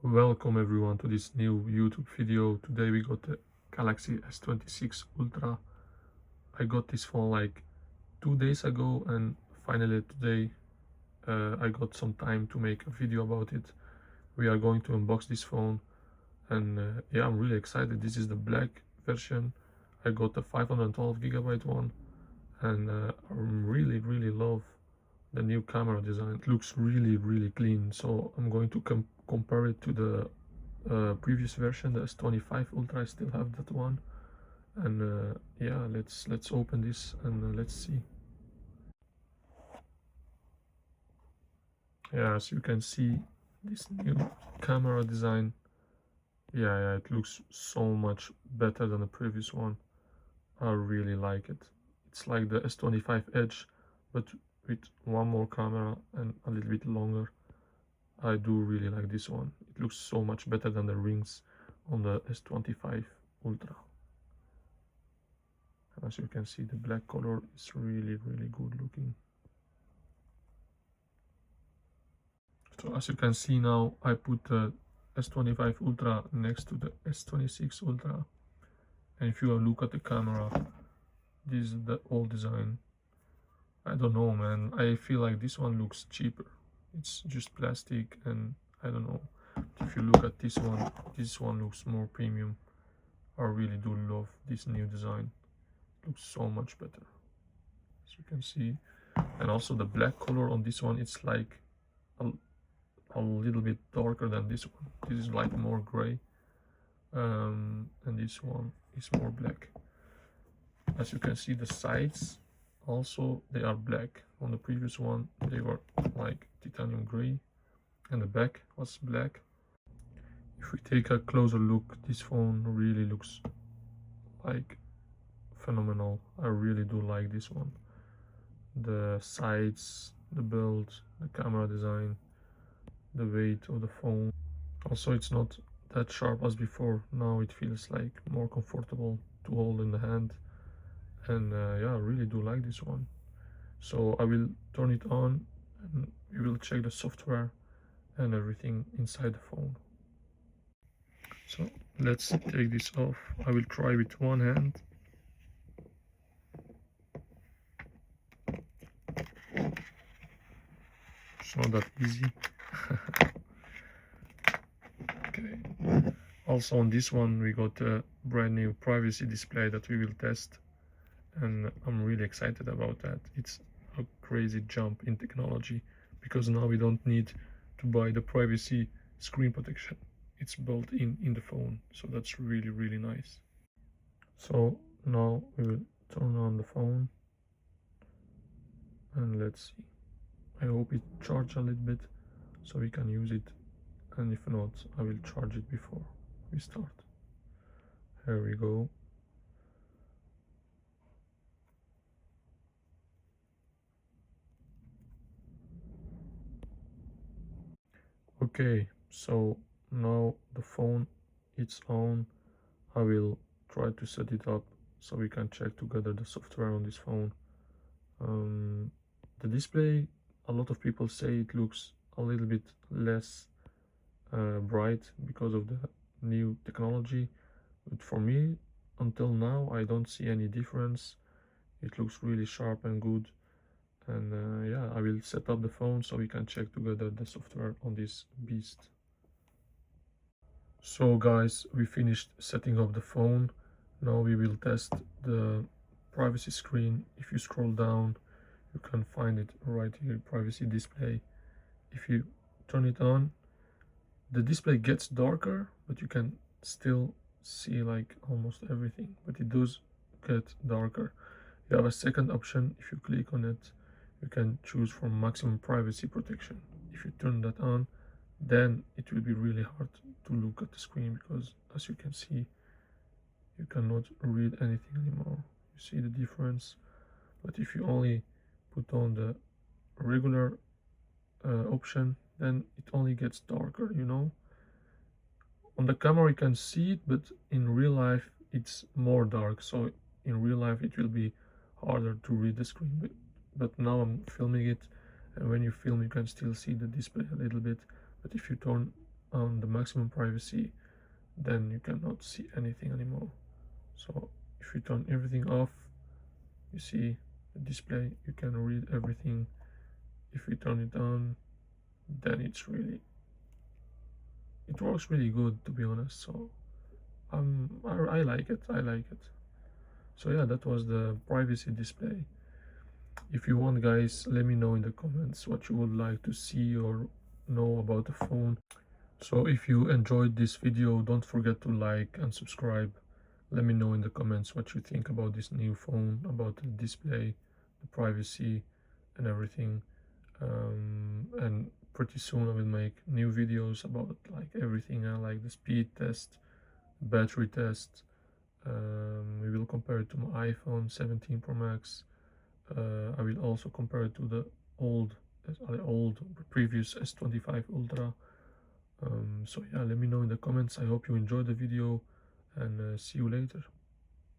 Welcome everyone to this new YouTube video. Today we got the Galaxy S26 Ultra. I got this phone like 2 days ago, and finally today I got some time to make a video about it. We are going to unbox this phone, and yeah, I'm really excited. This is the black version. I got the 512GB one, and I really love the new camera design. It looks really clean, so I'm going to compare it to the previous version, the S25 Ultra. I still have that one, and yeah, let's open this and let's see. Yeah, as you can see, this new camera design, yeah, it looks so much better than the previous one. I really like it. It's like the S25 Edge, but with one more camera and a little bit longer. I do really like this one. It looks so much better than the rings on the S25 Ultra. And as you can see, the black color is really good looking. So as you can see now, I put the S25 Ultra next to the S26 Ultra. And if you look at the camera, this is the old design. I don't know, man. I feel like this one looks cheaper. It's just plastic, and I don't know. If you look at this one looks more premium. I really do love this new design. It looks so much better, as you can see. And also the black color on this one, it's like a little bit darker than this one. This is like more gray, and this one is more black. As you can see, the sides also, they are black. On the previous one they were like titanium gray, and the back was black. If we take a closer look, this phone really looks like phenomenal. I really do like this one. The sides, the build, the camera design, the weight of the phone. Also, it's not that sharp as before. Now it feels like more comfortable to hold in the hand, and yeah, I really do like this one. So I will turn it on and we will check the software and everything inside the phone. So let's take this off. I will try with one hand. It's not that easy. Okay. Also on this one we got a brand new privacy display that we will test, and I'm really excited about that. It's a crazy jump in technology, because now we don't need to buy the privacy screen protection. It's built in the phone, so that's really nice. So now we will turn on the phone and let's see. I hope it charges a little bit so we can use it, and if not, I will charge it before we start. Here we go. Okay, so now the phone it's on. I will try to set it up so we can check together the software on this phone. The display, a lot of people say it looks a little bit less bright because of the new technology, but for me, until now, I don't see any difference. It looks really sharp and good. And yeah, I will set up the phone so we can check together the software on this beast. So guys, we finished setting up the phone. Now we will test the privacy screen. If you scroll down, you can find it right here, privacy display. If you turn it on, the display gets darker, but you can still see like almost everything, but it does get darker. You have a second option. If you click on it, you can choose for maximum privacy protection. If you turn that on, then it will be really hard to look at the screen, because as you can see, you cannot read anything anymore. You see the difference. But if you only put on the regular option, then it only gets darker, you know. On the camera you can see it, but in real life it's more dark, so in real life it will be harder to read the screen. But now I'm filming it, and when you film you can still see the display a little bit. But if you turn on the maximum privacy, then you cannot see anything anymore. So if you turn everything off, you see the display, you can read everything. If you turn it on, then it works really good, to be honest. So I like it. So yeah, that was the privacy display. If you want, guys, let me know in the comments what you would like to see or know about the phone. So if you enjoyed this video, don't forget to like and subscribe. Let me know in the comments what you think about this new phone, about the display, the privacy and everything. And pretty soon I will make new videos about like everything, like the speed test, battery test. We will compare it to my iPhone 17 Pro Max. I will also compare it to the old previous S25 Ultra. So yeah, let me know in the comments. I hope you enjoyed the video, and see you later.